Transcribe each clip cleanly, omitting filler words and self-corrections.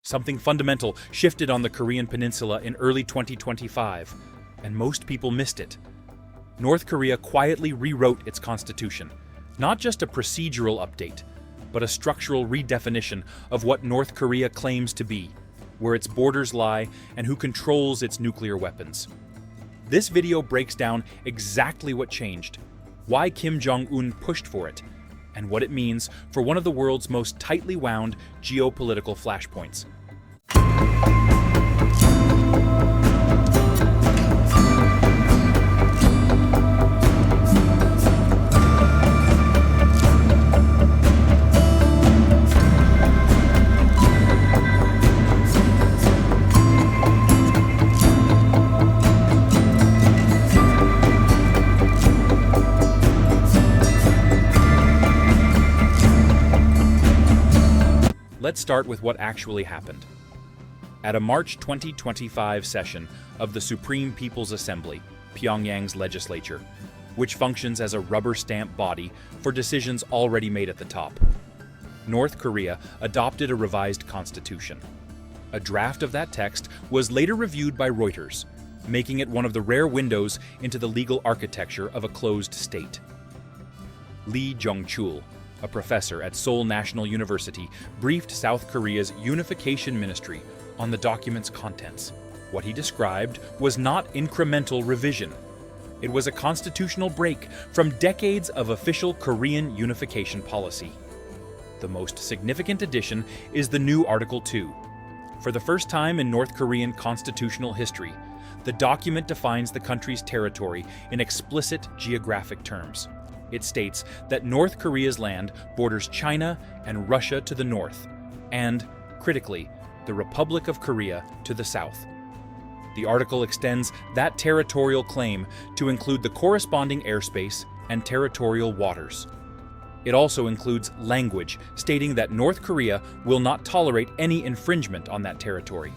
Something fundamental shifted on the Korean Peninsula in early 2025, and most people missed it. North Korea quietly rewrote its constitution, not just a procedural update, but a structural redefinition of what North Korea claims to be, where its borders lie, and who controls its nuclear weapons. This video breaks down exactly what changed, why Kim Jong Un pushed for it, and what it means for one of the world's most tightly wound geopolitical flashpoints. Let's start with what actually happened. At a March 2025 session of the Supreme People's Assembly, Pyongyang's legislature, which functions as a rubber stamp body for decisions already made at the top, North Korea adopted a revised constitution. A draft of that text was later reviewed by Reuters, making it one of the rare windows into the legal architecture of a closed state. Lee Jong-chul, a professor at Seoul National University, briefed South Korea's Unification Ministry on the document's contents. What he described was not incremental revision. It was a constitutional break from decades of official Korean unification policy. The most significant addition is the new Article 2. For the first time in North Korean constitutional history, the document defines the country's territory in explicit geographic terms. It states that North Korea's land borders China and Russia to the north, and, critically, the Republic of Korea to the south. The article extends that territorial claim to include the corresponding airspace and territorial waters. It also includes language stating that North Korea will not tolerate any infringement on that territory.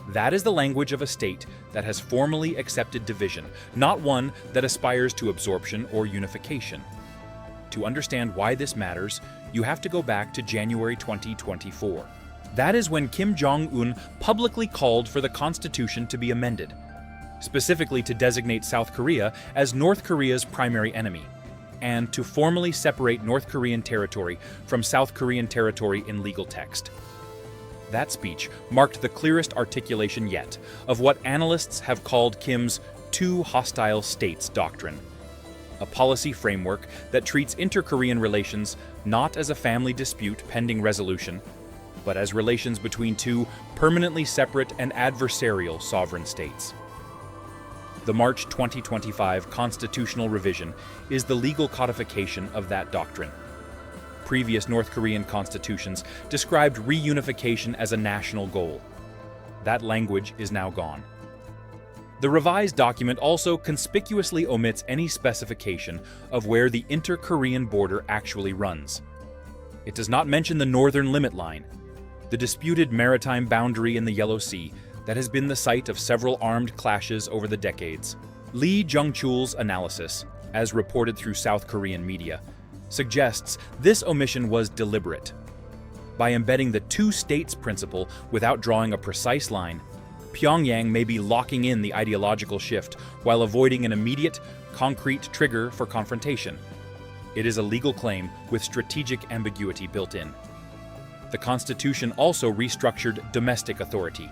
That is the language of a state that has formally accepted division, not one that aspires to absorption or unification. To understand why this matters, you have to go back to January 2024. That is when Kim Jong Un publicly called for the constitution to be amended, specifically to designate South Korea as North Korea's primary enemy, and to formally separate North Korean territory from South Korean territory in legal text. That speech marked the clearest articulation yet of what analysts have called Kim's two hostile states doctrine, a policy framework that treats inter-Korean relations not as a family dispute pending resolution, but as relations between two permanently separate and adversarial sovereign states. The March 2025 constitutional revision is the legal codification of that doctrine. Previous North Korean constitutions described reunification as a national goal. That language is now gone. The revised document also conspicuously omits any specification of where the inter-Korean border actually runs. It does not mention the northern limit line, the disputed maritime boundary in the Yellow Sea that has been the site of several armed clashes over the decades. Lee Jong-chul's analysis, as reported through South Korean media, suggests this omission was deliberate. By embedding the two states principle without drawing a precise line, Pyongyang may be locking in the ideological shift while avoiding an immediate, concrete trigger for confrontation. It is a legal claim with strategic ambiguity built in. The Constitution also restructured domestic authority.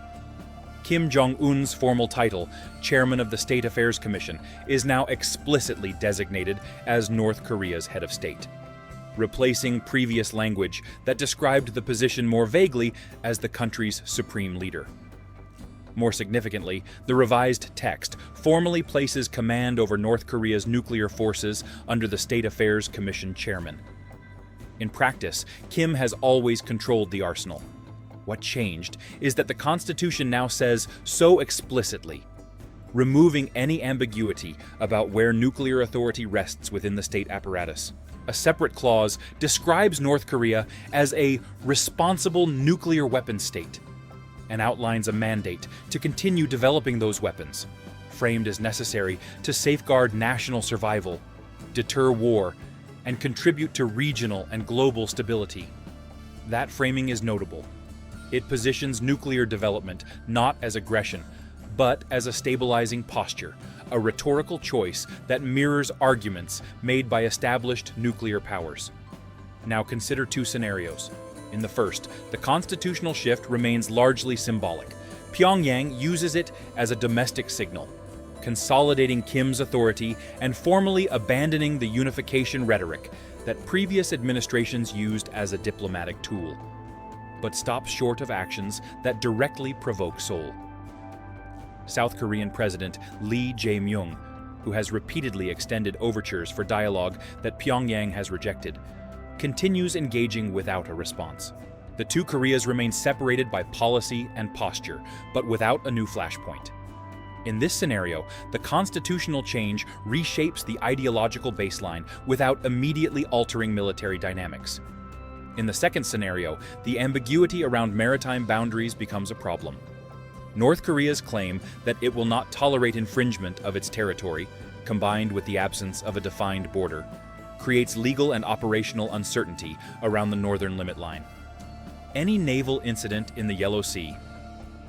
Kim Jong Un's formal title, Chairman of the State Affairs Commission, is now explicitly designated as North Korea's head of state, replacing previous language that described the position more vaguely as the country's supreme leader. More significantly, the revised text formally places command over North Korea's nuclear forces under the State Affairs Commission chairman. In practice, Kim has always controlled the arsenal. What changed is that the Constitution now says so explicitly, removing any ambiguity about where nuclear authority rests within the state apparatus. A separate clause describes North Korea as a responsible nuclear weapons state and outlines a mandate to continue developing those weapons, framed as necessary to safeguard national survival, deter war, and contribute to regional and global stability. That framing is notable. It positions nuclear development not as aggression, but as a stabilizing posture, a rhetorical choice that mirrors arguments made by established nuclear powers. Now consider two scenarios. In the first, the constitutional shift remains largely symbolic. Pyongyang uses it as a domestic signal, consolidating Kim's authority and formally abandoning the unification rhetoric that previous administrations used as a diplomatic tool, but stops short of actions that directly provoke Seoul. South Korean President Lee Jae-myung, who has repeatedly extended overtures for dialogue that Pyongyang has rejected, continues engaging without a response. The two Koreas remain separated by policy and posture, but without a new flashpoint. In this scenario, the constitutional change reshapes the ideological baseline without immediately altering military dynamics. In the second scenario, the ambiguity around maritime boundaries becomes a problem. North Korea's claim that it will not tolerate infringement of its territory, combined with the absence of a defined border, creates legal and operational uncertainty around the northern limit line. Any naval incident in the Yellow Sea,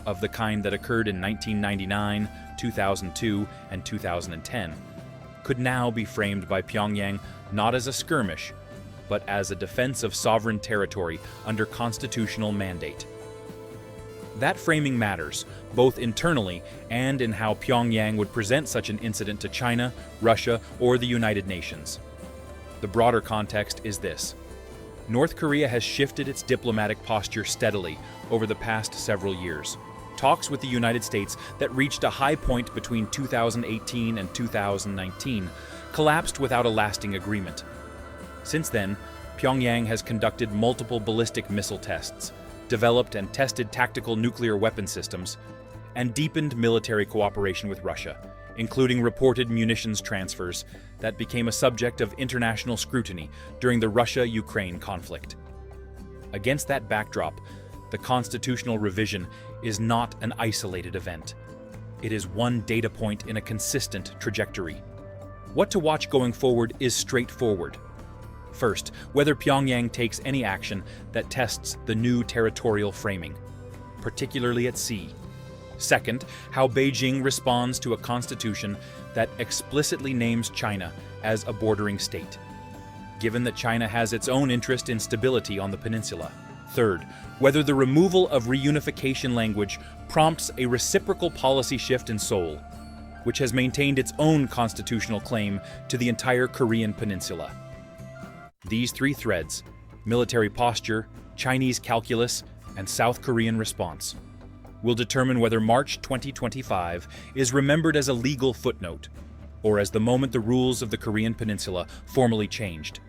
of the kind that occurred in 1999, 2002, and 2010, could now be framed by Pyongyang not as a skirmish, but as a defense of sovereign territory under constitutional mandate. That framing matters, both internally and in how Pyongyang would present such an incident to China, Russia, or the United Nations. The broader context is this. North Korea has shifted its diplomatic posture steadily over the past several years. Talks with the United States that reached a high point between 2018 and 2019 collapsed without a lasting agreement. Since then, Pyongyang has conducted multiple ballistic missile tests, developed and tested tactical nuclear weapon systems, and deepened military cooperation with Russia, including reported munitions transfers that became a subject of international scrutiny during the Russia-Ukraine conflict. Against that backdrop, the constitutional revision is not an isolated event. It is one data point in a consistent trajectory. What to watch going forward is straightforward. First, whether Pyongyang takes any action that tests the new territorial framing, particularly at sea. Second, how Beijing responds to a constitution that explicitly names China as a bordering state, given that China has its own interest in stability on the peninsula. Third, whether the removal of reunification language prompts a reciprocal policy shift in Seoul, which has maintained its own constitutional claim to the entire Korean Peninsula. These three threads, military posture, Chinese calculus, and South Korean response, will determine whether March 2025 is remembered as a legal footnote, or as the moment the rules of the Korean Peninsula formally changed.